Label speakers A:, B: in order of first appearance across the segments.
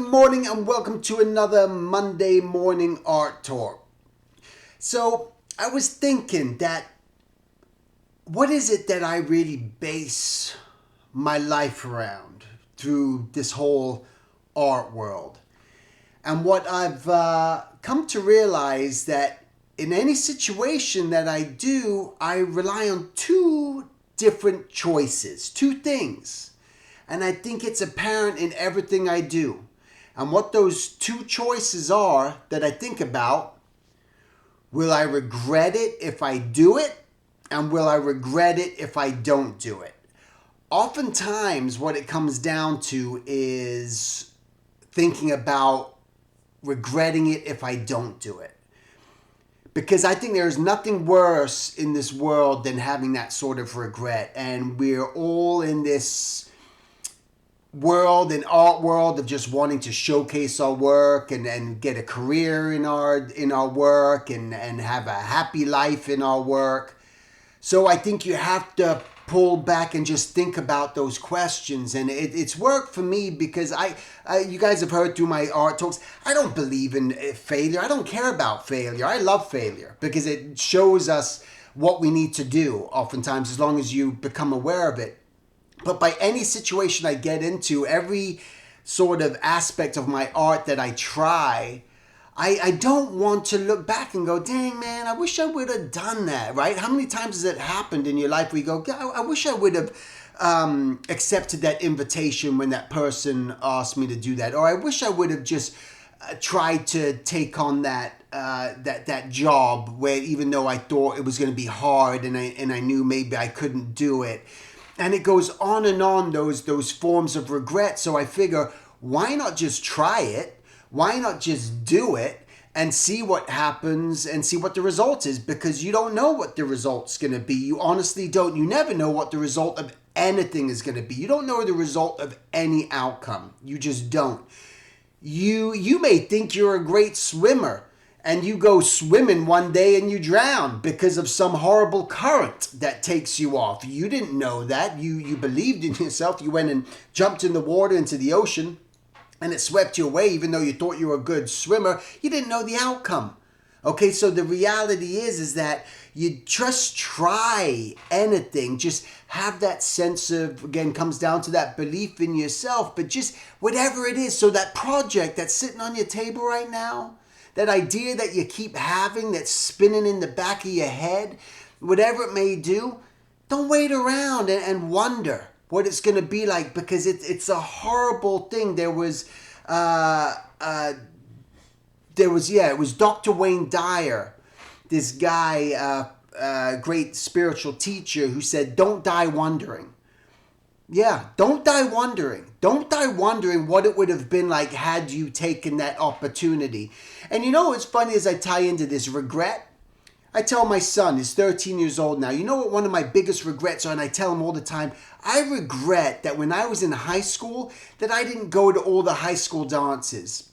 A: morning and welcome to another Monday morning art talk. So I was thinking that what is it that I really base my life around through this whole art world? And what I've come to realize that in any situation that I do, I rely on two different choices, two things. And I think it's apparent in everything I do. And what those two choices are that I think about: will I regret it if I do it? And will I regret it if I don't do it? Oftentimes, what it comes down to is thinking about regretting it if I don't do it. Because I think there's nothing worse in this world than having that sort of regret. And we're all in this world and art world of just wanting to showcase our work and get a career in our work and have a happy life in our work. So I think you have to pull back and just think about those questions. And it's worked for me because you guys have heard through my art talks, I don't believe in failure. I don't care about failure. I love failure because it shows us what we need to do oftentimes, as long as you become aware of it. But by any situation I get into, every sort of aspect of my art that I try, I don't want to look back and go, dang, man, I wish I would have done that, right? How many times has it happened in your life where you go, I wish I would have accepted that invitation when that person asked me to do that, or I wish I would have just tried to take on that job where, even though I thought it was going to be hard and I knew maybe I couldn't do it. And it goes on and on, those forms of regret. So I figure, why not just try it? Why not just do it and see what happens and see what the result is? Because you don't know what the result's going to be. You honestly don't. You never know what the result of anything is going to be. You don't know the result of any outcome. You just don't. You may think you're a great swimmer, and you go swimming one day and you drown because of some horrible current that takes you off. You didn't know that. You believed in yourself. You went and jumped in the water into the ocean and it swept you away, even though you thought you were a good swimmer. You didn't know the outcome. Okay, so the reality is that you just try anything. Just have that sense of, again, comes down to that belief in yourself, but just whatever it is. So that project that's sitting on your table right now, that idea that you keep having that's spinning in the back of your head, whatever it may do, don't wait around and wonder what it's going to be like, because it's a horrible thing. It was Dr. Wayne Dyer, this guy, great spiritual teacher, who said, don't die wondering. Yeah, don't die wondering. Don't die wondering what it would have been like had you taken that opportunity. And you know what's funny as I tie into this regret? I tell my son, he's 13 years old now, you know what one of my biggest regrets are, and I tell him all the time, I regret that when I was in high school, that I didn't go to all the high school dances.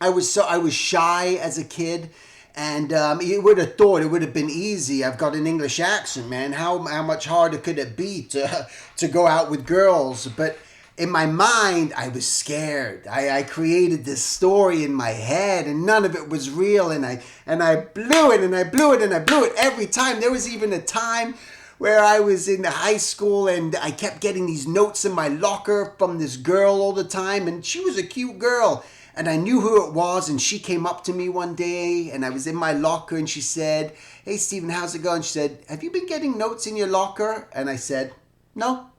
A: I was shy as a kid. And you would have thought it would have been easy. I've got an English accent, man. How much harder could it be to go out with girls? But in my mind, I was scared. I created this story in my head, and none of it was real. And I blew it, and I blew it, and I blew it every time. There was even a time where I was in high school, and I kept getting these notes in my locker from this girl all the time, and she was a cute girl. And I knew who it was, and she came up to me one day, and I was in my locker, and she said, hey, Stephen, how's it going? She said, have you been getting notes in your locker? And I said, no.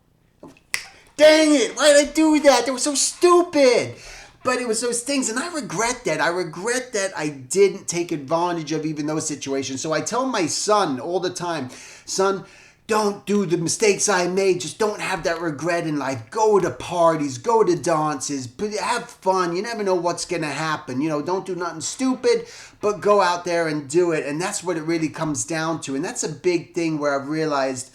A: Dang it, why did I do that? That was so stupid. But it was those things, and I regret that. I regret that I didn't take advantage of even those situations. So I tell my son all the time, son, don't do the mistakes I made. Just don't have that regret in life. Go to parties, go to dances, have fun. You never know what's going to happen. You know, don't do nothing stupid, but go out there and do it. And that's what it really comes down to. And that's a big thing where I've realized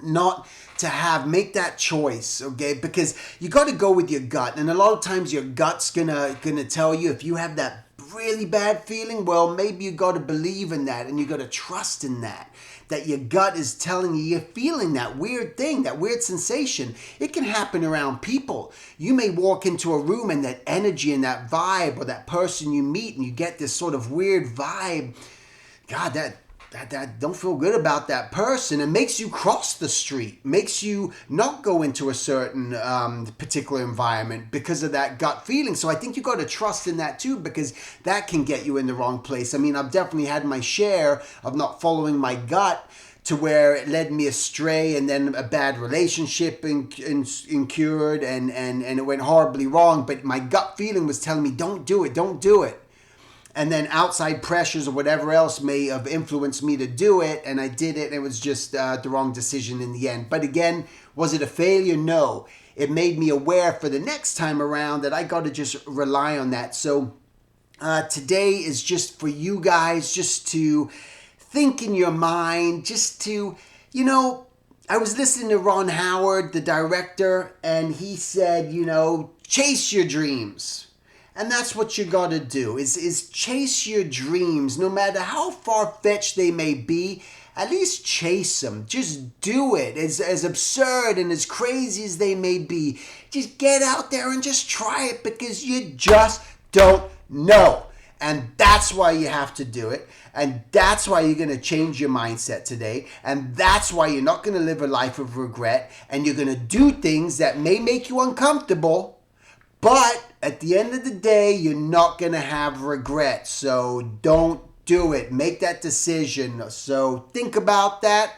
A: not to make that choice, okay? Because you got to go with your gut. And a lot of times your gut's gonna tell you, if you have that really bad feeling, well, maybe you got to believe in that and you got to trust in that. That your gut is telling you you're feeling that weird thing, that weird sensation. It can happen around people. You may walk into a room and that energy and that vibe, or that person you meet and you get this sort of weird vibe. God, that don't feel good about that person. It makes you cross the street, makes you not go into a certain particular environment because of that gut feeling. So I think you got to trust in that too, because that can get you in the wrong place. I mean, I've definitely had my share of not following my gut to where it led me astray, and then a bad relationship incurred, and it went horribly wrong. But my gut feeling was telling me, don't do it, don't do it. And then outside pressures or whatever else may have influenced me to do it, and I did it, and it was just the wrong decision in the end. But again, was it a failure? No. It made me aware for the next time around that I got to just rely on that. So today is just for you guys, just to think in your mind, just to, I was listening to Ron Howard, the director, and he said, chase your dreams. And that's what you got to do, is chase your dreams, no matter how far-fetched they may be. At least chase them. Just do it. As absurd and as crazy as they may be, just get out there and just try it, because you just don't know. And that's why you have to do it. And that's why you're going to change your mindset today. And that's why you're not going to live a life of regret. And you're going to do things that may make you uncomfortable, but at the end of the day, you're not going to have regret. So don't do it. Make that decision. So think about that.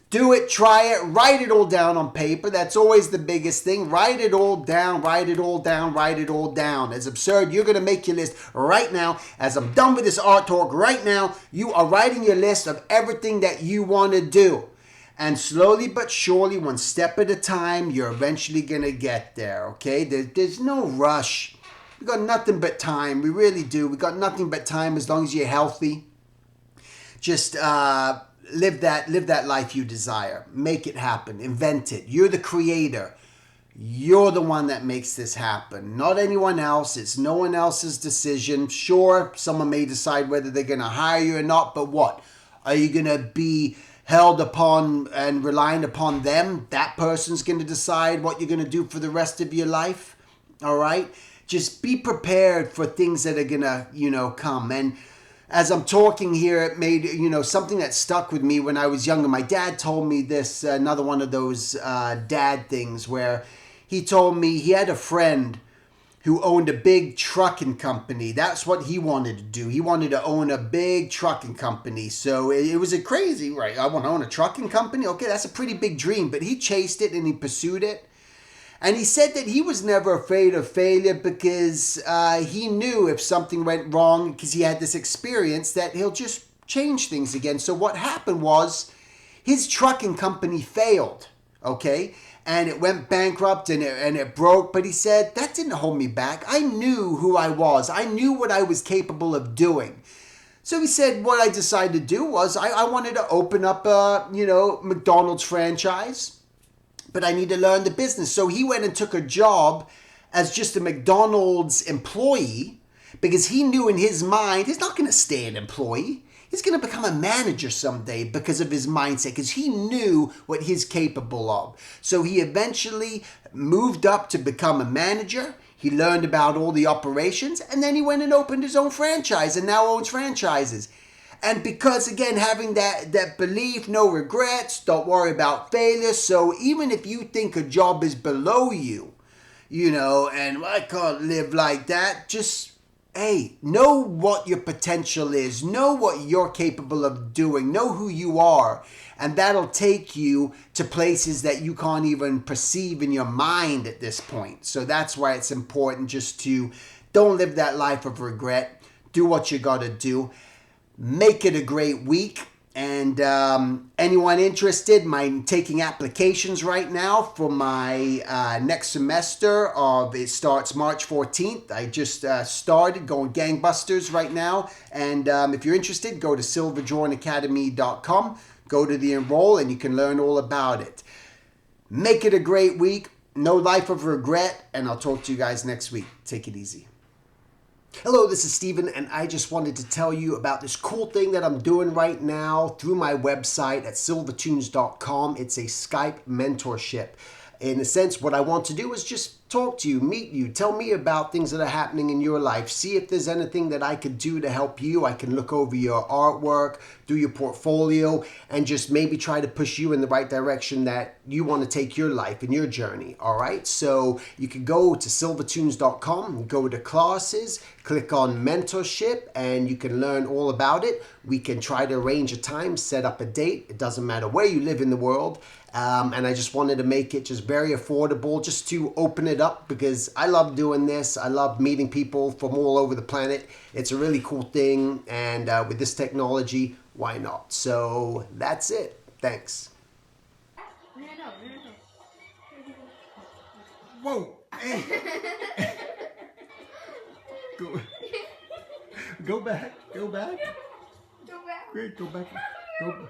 A: Do it. Try it. Write it all down on paper. That's always the biggest thing. Write it all down. Write it all down. Write it all down. As absurd, you're going to make your list right now. As I'm done with this art talk right now, you are writing your list of everything that you want to do. And slowly but surely, one step at a time, you're eventually going to get there, okay? There's no rush. We got nothing but time. We really do. We got nothing but time as long as you're healthy. Just live that life you desire. Make it happen. Invent it. You're the creator. You're the one that makes this happen. Not anyone else. It's no one else's decision. Sure, someone may decide whether they're going to hire you or not, but what? Are you going to be held upon and reliant upon them? That person's going to decide what you're going to do for the rest of your life. All right? Just be prepared for things that are going to, come. And as I'm talking here, it made, something that stuck with me when I was younger. My dad told me this, another one of those dad things, where he told me he had a friend who owned a big trucking company. That's what he wanted to do. He wanted to own a big trucking company. So it was a crazy, right? I want to own a trucking company? Okay, that's a pretty big dream. But he chased it and he pursued it. And he said that he was never afraid of failure, because he knew if something went wrong, because he had this experience, that he'll just change things again. So what happened was his trucking company failed, okay? And it went bankrupt and it broke. But he said, that didn't hold me back. I knew who I was. I knew what I was capable of doing. So he said, what I decided to do was I wanted to open up a, McDonald's franchise. But I need to learn the business. So he went and took a job as just a McDonald's employee, because he knew in his mind he's not going to stay an employee. He's going to become a manager someday because of his mindset, because he knew what he's capable of. So he eventually moved up to become a manager. He learned about all the operations, and then he went and opened his own franchise and now owns franchises. And because, again, having that belief, no regrets, don't worry about failure. So even if you think a job is below you, and I can't live like that, just, hey, know what your potential is. Know what you're capable of doing. Know who you are. And that'll take you to places that you can't even perceive in your mind at this point. So that's why it's important just to don't live that life of regret. Do what you got to do. Make it a great week. And anyone interested, I'm taking applications right now for my next semester it starts March 14th. I just started going gangbusters right now. And if you're interested, go to silverjournacademy.com, go to the enroll, and you can learn all about it. Make it a great week. No life of regret. And I'll talk to you guys next week. Take it easy. Hello, this is Steven, and I just wanted to tell you about this cool thing that I'm doing right now through my website at silvertunes.com. It's a Skype mentorship. In a sense, what I want to do is just talk to you, meet you, tell me about things that are happening in your life, see if there's anything that I could do to help you. I can look over your artwork, do your portfolio, and just maybe try to push you in the right direction that you want to take your life and your journey. All right, so you can go to silvertunes.com, go to classes, click on mentorship, and you can learn all about it. We can try to arrange a time, set up a date. It doesn't matter where you live in the world. And I just wanted to make it just very affordable, just to open it up, because I love doing this. I love meeting people from all over the planet. It's a really cool thing, and with this technology, why not? So that's it. Thanks. Whoa! Hey! Go, go back. Go back.
B: Go back.
A: Great. Go back. Go.